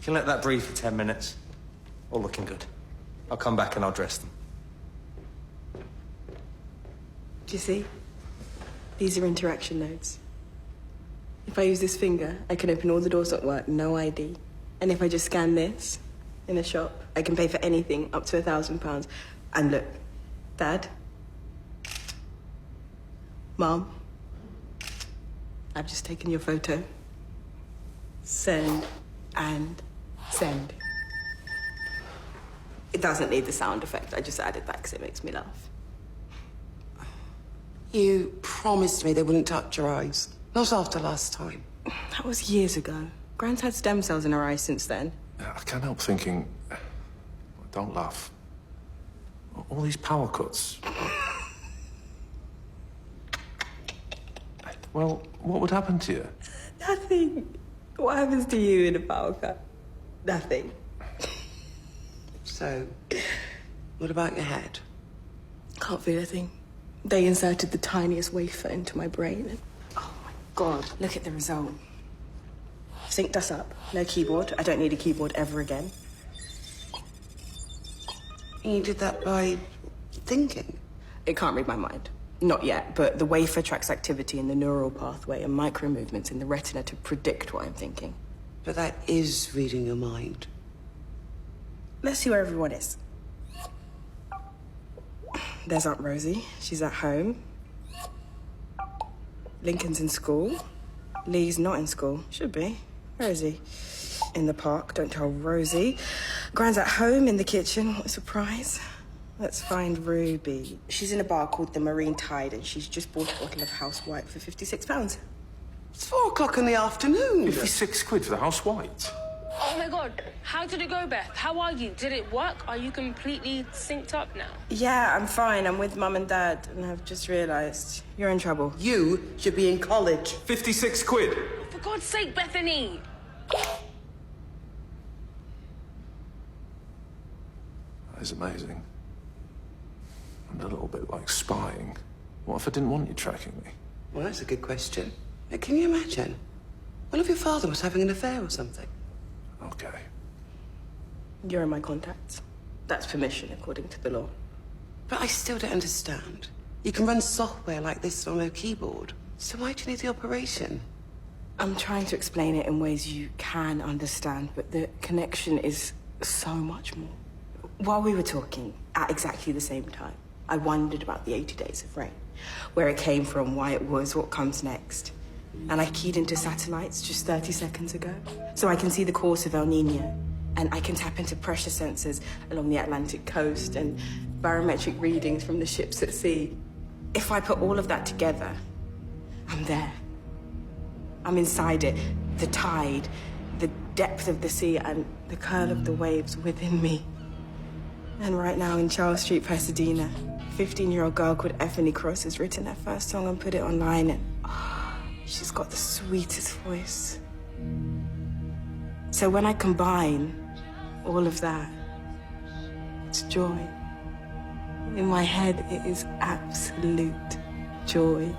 can let that breathe for 10 minutes. All looking good. I'll come back and I'll dress them. Do you see? These are interaction nodes. If I use this finger, I can open all the doors at work, no ID. And if I just scan this in a shop, I can pay for anything up to £1,000. And look, Dad, Mom, I've just taken your photo. Send and send. It doesn't need the sound effect. I just added that because it makes me laugh. You promised me they wouldn't touch your eyes. Not after last time. That was years ago. Gran's had stem cells in her eyes since then. I can't help thinking... Don't laugh. All these power cuts. Well, what would happen to you? Nothing. What happens to you in a power cut? Nothing. So, what about your head? Can't feel a thing. They inserted the tiniest wafer into my brain and... Oh, my God. Look at the result. Synced us up. No keyboard. I don't need a keyboard ever again. And you did that by thinking? It can't read my mind. Not yet, but the wafer tracks activity in the neural pathway and micro movements in the retina to predict what I'm thinking. But that is reading your mind. Let's see where everyone is. There's Aunt Rosie. She's at home. Lincoln's in school. Lee's not in school. Should be. Where is he? In the park. Don't tell Rosie. Gran's at home in the kitchen. What a surprise. Let's find Ruby. She's in a bar called the Marine Tide and she's just bought a bottle of House White for £56. It's 4 o'clock in the afternoon. 56 quid for the house white? Oh my God, how did it go, Beth? How are you? Did it work? Are you completely synced up now? Yeah, I'm fine. I'm with Mum and Dad and I've just realised you're in trouble. You should be in college. 56 quid? For God's sake, Bethany! That is amazing. And a little bit like spying. What if I didn't want you tracking me? Well, that's a good question. Can you imagine? What if your father was having an affair or something? Okay. You're in my contacts. That's permission according to the law. But I still don't understand. You can run software like this on a keyboard. So why do you need the operation? I'm trying to explain it in ways you can understand, but the connection is so much more. While we were talking, at exactly the same time, I wondered about the 80 Days of Rain, where it came from, why it was, what comes next. And I keyed into satellites just 30 seconds ago, so I can see the course of El Nino, and I can tap into pressure sensors along the Atlantic coast and barometric readings from the ships at sea. If I put all of that together, I'm there. I'm inside it, the tide, the depth of the sea, and the curl of the waves within me. And right now in Charles Street, Pasadena, a 15-year-old girl called Effany Cross has written her first song and put it online, and she's got the sweetest voice. So when I combine all of that, it's joy. In my head, it is absolute joy.